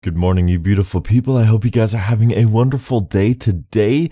Good morning, you beautiful people. I hope you guys are having a wonderful day today.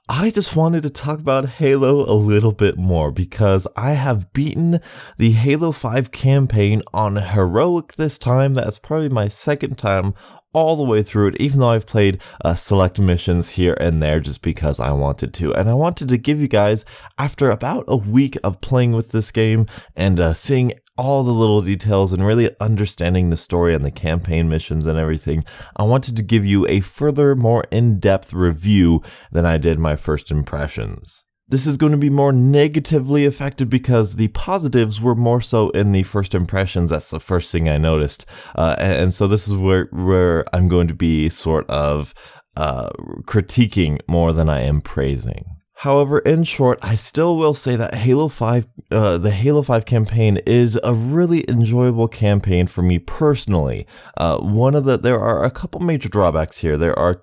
I just wanted to talk about Halo a little bit more because I have beaten the Halo 5 campaign on Heroic this time. That's probably my second time all the way through it, even though I've played select missions here and there just because I wanted to. And I wanted to give you guys, after about a week of playing with this game and seeing all the little details and really understanding the story and the campaign missions and everything, I wanted to give you a further, more in-depth review than I did my first impressions. This is going to be more negatively affected because the positives were more so in the first impressions. That's the first thing I noticed. And so this is where I'm going to be sort of critiquing more than I am praising. However, in short, I still will say that Halo 5, the Halo 5 campaign is a really enjoyable campaign for me personally. There are a couple major drawbacks here. There are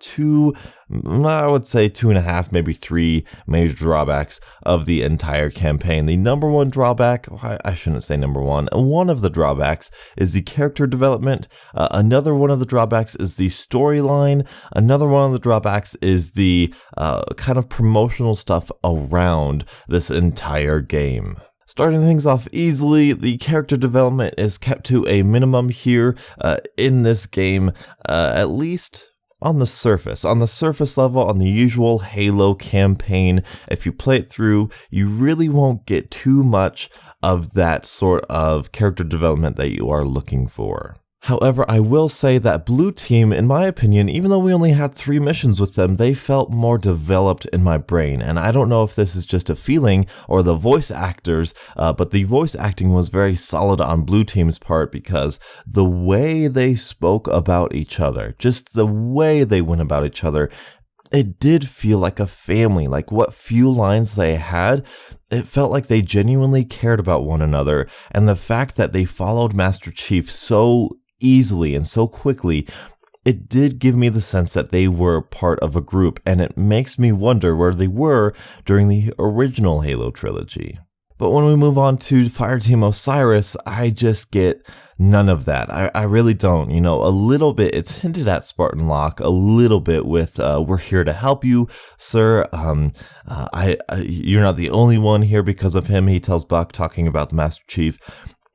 I would say 2.5, maybe 3 major drawbacks of the entire campaign. The number one drawback, I shouldn't say number one of the drawbacks is the character development. Another one of the drawbacks is the storyline. Another one of the drawbacks is the kind of promotional stuff around this entire game. Starting things off easily, the character development is kept to a minimum here in this game, at least on the surface level, on the usual Halo campaign. If you play it through, you really won't get too much of that sort of character development that you are looking for. However, I will say that Blue Team, in my opinion, even though we only had 3 missions with them, they felt more developed in my brain. And I don't know if this is just a feeling or the voice actors, but the voice acting was very solid on Blue Team's part because the way they spoke about each other, just the way they went about each other, it did feel like a family. Like what few lines they had, it felt like they genuinely cared about one another. And the fact that they followed Master Chief so easily and so quickly, it did give me the sense that they were part of a group, and it makes me wonder where they were during the original Halo trilogy. But when we move on to Fireteam Osiris, I just get none of that. I really don't. You know, a little bit, it's hinted at Spartan Locke, a little bit with, we're here to help you, sir. You're not the only one here because of him, he tells Buck, talking about the Master Chief.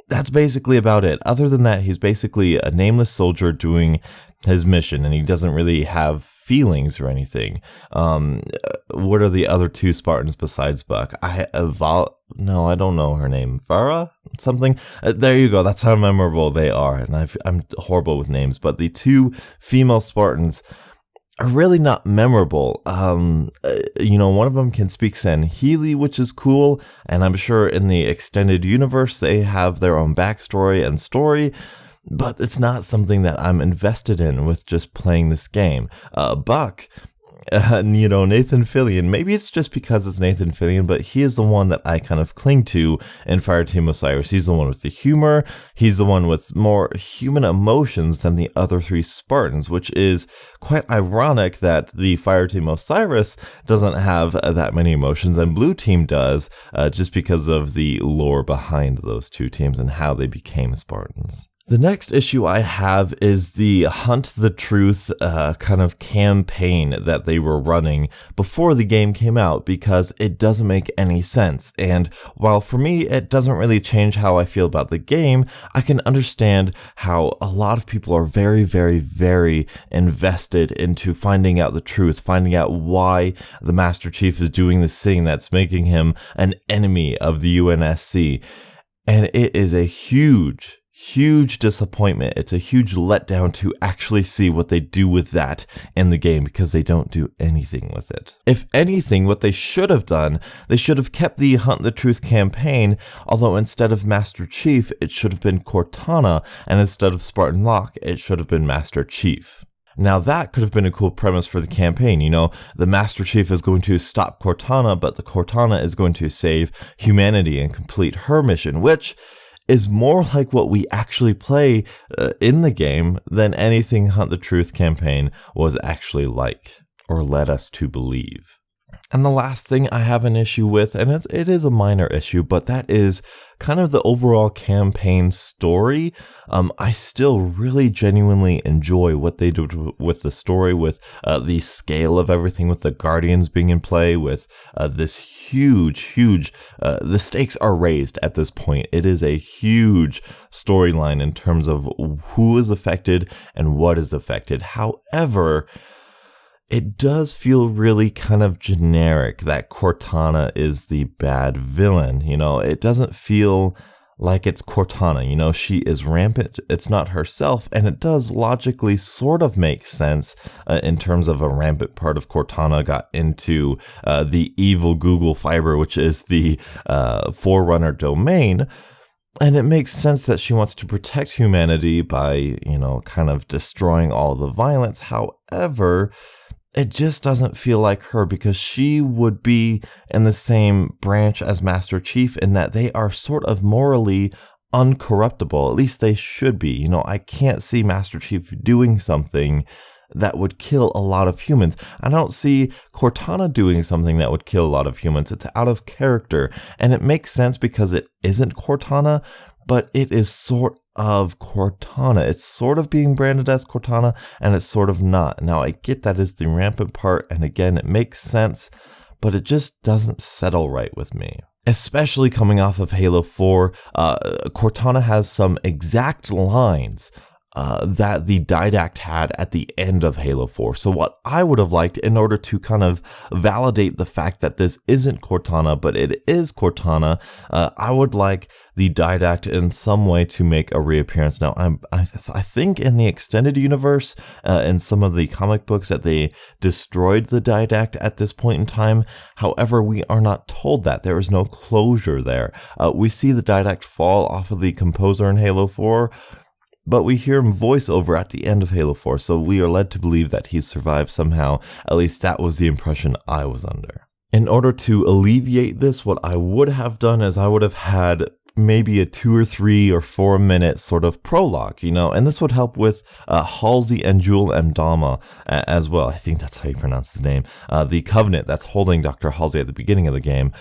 That's basically about it. Other than that, he's basically a nameless soldier doing his mission, and he doesn't really have feelings or anything. What are the other 2 Spartans besides Buck? No, I don't know her name. Vara? Something? There you go. That's how memorable they are. And I'm horrible with names, but the 2 female Spartans are really not memorable. One of them can speak Sanheli, which is cool, and I'm sure in the extended universe they have their own backstory and story, but it's not something that I'm invested in with just playing this game. Buck, Nathan Fillion, maybe it's just because it's Nathan Fillion, but he is the one that I kind of cling to in Fireteam Osiris. He's the one with the humor, he's the one with more human emotions than the other 3 Spartans, which is quite ironic that the Fireteam Osiris doesn't have that many emotions and Blue Team does, just because of the lore behind those 2 teams and how they became Spartans. The next issue I have is the Hunt the Truth kind of campaign that they were running before the game came out, because it doesn't make any sense. And while for me it doesn't really change how I feel about the game, I can understand how a lot of people are very, very, very invested into finding out the truth, finding out why the Master Chief is doing this thing that's making him an enemy of the UNSC. And it is a huge disappointment. It's a huge letdown to actually see what they do with that in the game, because they don't do anything with it. If anything, what they should have done, they should have kept the Hunt the Truth campaign, although instead of Master Chief, it should have been Cortana, and instead of Spartan Locke, it should have been Master Chief. Now that could have been a cool premise for the campaign. The Master Chief is going to stop Cortana, but the Cortana is going to save humanity and complete her mission, which is more like what we actually play in the game than anything Hunt the Truth campaign was actually like, or led us to believe. And the last thing I have an issue with, and it is a minor issue, but that is kind of the overall campaign story. I still really genuinely enjoy what they do with the story, with the scale of everything, with the Guardians being in play, with this huge, the stakes are raised at this point. It is a huge storyline in terms of who is affected and what is affected. However, it does feel really kind of generic that Cortana is the bad villain. It doesn't feel like it's Cortana. She is rampant. It's not herself. And it does logically sort of make sense in terms of a rampant part of Cortana got into the evil Google Fiber, which is the Forerunner domain. And it makes sense that she wants to protect humanity by, kind of destroying all the violence. However, it just doesn't feel like her, because she would be in the same branch as Master Chief in that they are sort of morally uncorruptible. At least they should be. I can't see Master Chief doing something that would kill a lot of humans. I don't see Cortana doing something that would kill a lot of humans. It's out of character. And it makes sense because it isn't Cortana, but it is sort of Cortana. It's sort of being branded as Cortana, and it's sort of not. Now, I get that is the rampant part, and again, it makes sense, but it just doesn't settle right with me. Especially coming off of Halo 4, Cortana has some exact lines that the Didact had at the end of Halo 4. So what I would have liked, in order to kind of validate the fact that this isn't Cortana, but it is Cortana, I would like the Didact in some way to make a reappearance. Now, I think in the extended universe, in some of the comic books, that they destroyed the Didact at this point in time. However, we are not told that. There is no closure there. We see the Didact fall off of the Composer in Halo 4, but we hear him voice over at the end of Halo 4, so we are led to believe that he's survived somehow. At least that was the impression I was under. In order to alleviate this, what I would have done is I would have had maybe a 2 or 3 or 4 minute sort of prologue, and this would help with Halsey and Jewel Mdama as well. I think that's how you pronounce his name. The Covenant that's holding Dr. Halsey at the beginning of the game,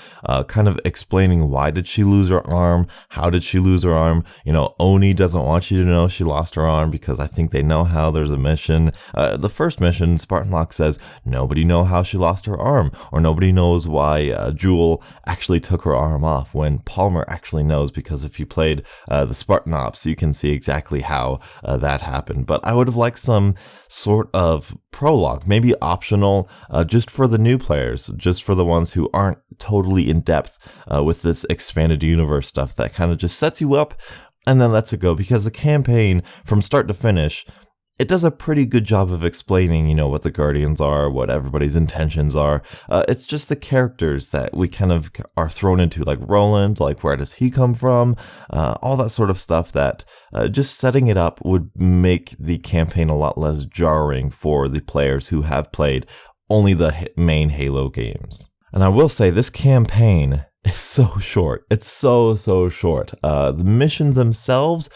kind of explaining why did she lose her arm, how did she lose her arm. Oni doesn't want you to know she lost her arm because I think they know how. There's a mission. The first mission, Spartan Locke says nobody know how she lost her arm, or nobody knows why Jewel actually took her arm off, when Palmer actually knows, because if you played the Spartan Ops, you can see exactly how that happened. But I would have liked some sort of prologue, maybe optional, just for the new players, just for the ones who aren't totally in depth with this expanded universe stuff, that kind of just sets you up and then lets it go. Because the campaign, from start to finish, it does a pretty good job of explaining, what the Guardians are, what everybody's intentions are. It's just the characters that we kind of are thrown into, like Roland, like where does he come from? All that sort of stuff that just setting it up would make the campaign a lot less jarring for the players who have played only the main Halo games. And I will say, this campaign is so short. It's so short. The missions themselves,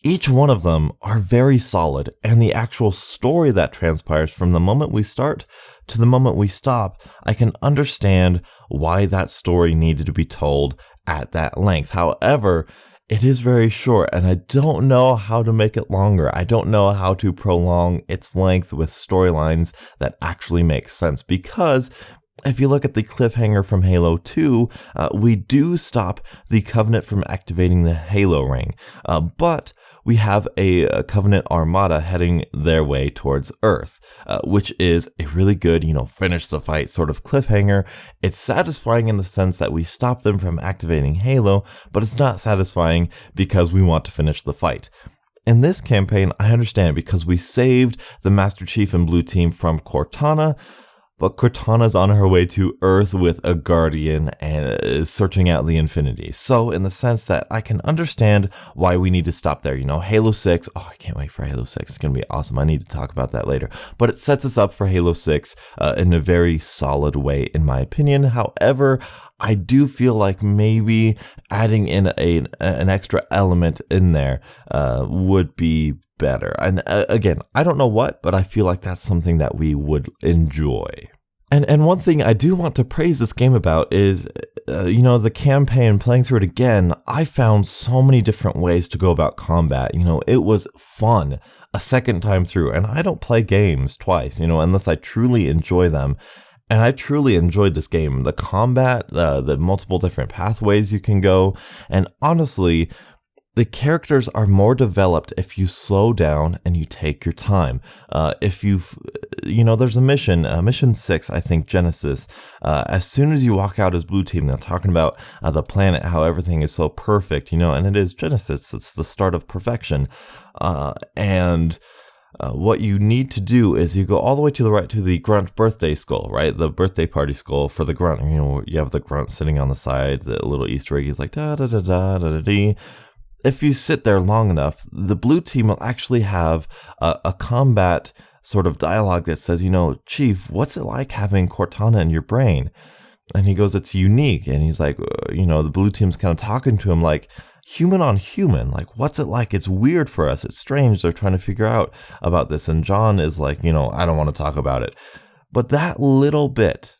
each one of them are very solid, and the actual story that transpires from the moment we start to the moment we stop, I can understand why that story needed to be told at that length. However, it is very short, and I don't know how to make it longer. I don't know how to prolong its length with storylines that actually make sense, because if you look at the cliffhanger from Halo 2, we do stop the Covenant from activating the Halo ring, but we have a Covenant armada heading their way towards Earth, which is a really good, finish the fight sort of cliffhanger. It's satisfying in the sense that we stop them from activating Halo, but it's not satisfying because we want to finish the fight. In this campaign, I understand, because we saved the Master Chief and Blue Team from Cortana, but Cortana's on her way to Earth with a Guardian and is searching out the Infinity. So in the sense that I can understand why we need to stop there. Halo 6, I can't wait for Halo 6. It's going to be awesome. I need to talk about that later. But it sets us up for Halo 6 in a very solid way, in my opinion. However, I do feel like maybe adding in an extra element in there would be better. And again, I don't know what, but I feel like that's something that we would enjoy. And one thing I do want to praise this game about is, the campaign, playing through it again, I found so many different ways to go about combat. It was fun a second time through, and I don't play games twice, unless I truly enjoy them. And I truly enjoyed this game. The combat, the multiple different pathways you can go, and honestly, the characters are more developed if you slow down and you take your time. If there's a mission 6, I think, Genesis. As soon as you walk out as Blue Team, they're talking about the planet, how everything is so perfect, and it is Genesis. It's the start of perfection. What you need to do is you go all the way to the right to the Grunt birthday skull, right? The birthday party skull for the Grunt. You have the Grunt sitting on the side, the little Easter egg is like da da da da da da da. If you sit there long enough, the Blue Team will actually have a combat sort of dialogue that says, Chief, what's it like having Cortana in your brain? And he goes, it's unique. And he's like, the Blue Team's kind of talking to him like human on human. Like, what's it like? It's weird for us. It's strange. They're trying to figure out about this. And John is like, I don't want to talk about it. But that little bit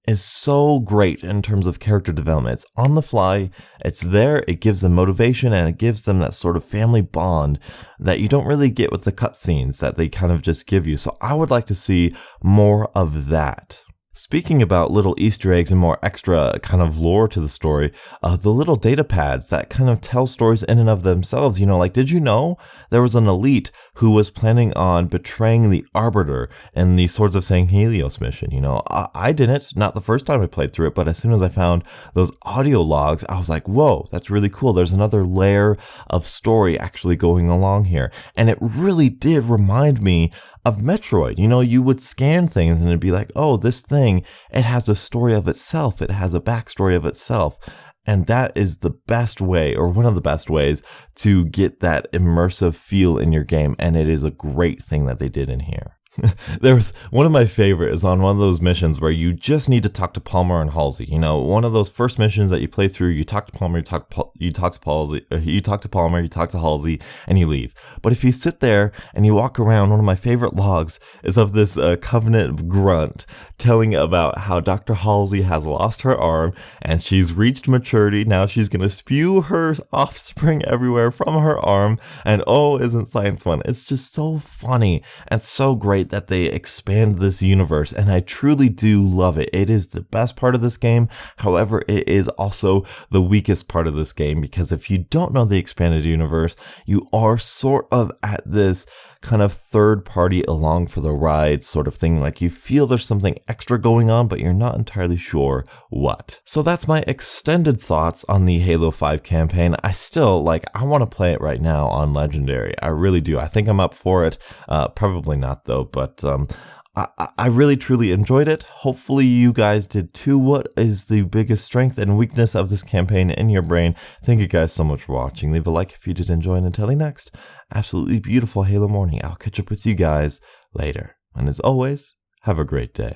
is so great in terms of character development. It's on the fly, it's there, it gives them motivation, and it gives them that sort of family bond that you don't really get with the cutscenes that they kind of just give you. So I would like to see more of that. Speaking about little Easter eggs and more extra kind of lore to the story, the little data pads that kind of tell stories in and of themselves, did you know there was an elite who was planning on betraying the Arbiter in the Swords of St. Helios mission? I didn't, not the first time I played through it, but as soon as I found those audio logs, I was like, whoa, that's really cool. There's another layer of story actually going along here. And it really did remind me of Metroid. You would scan things and it'd be like, oh, this thing, it has a story of itself. It has a backstory of itself. And that is the best way, or one of the best ways, to get that immersive feel in your game. And it is a great thing that they did in here. There was one of my favorite is on one of those missions where you just need to talk to Palmer and Halsey. One of those first missions that you play through, you talk to Palmer, you talk to Palmer, you talk to Halsey, and you leave. But if you sit there and you walk around, one of my favorite logs is of this Covenant grunt telling about how Dr. Halsey has lost her arm and she's reached maturity. Now she's going to spew her offspring everywhere from her arm. And oh, isn't science fun? It's just so funny and so great that they expand this universe, and I truly do love it. It is the best part of this game. However, it is also the weakest part of this game, because if you don't know the expanded universe, you are sort of at this kind of third party along for the ride sort of thing. Like, you feel there's something extra going on, but you're not entirely sure what. So that's my extended thoughts on the Halo 5 campaign. I still, I want to play it right now on Legendary. I really do. I think I'm up for it. Probably not though, but I really truly enjoyed it. Hopefully you guys did too. What is the biggest strength and weakness of this campaign in your brain? Thank you guys so much for watching. Leave a like if you did enjoy, and until the next absolutely beautiful Halo morning, I'll catch up with you guys later. And as always, have a great day.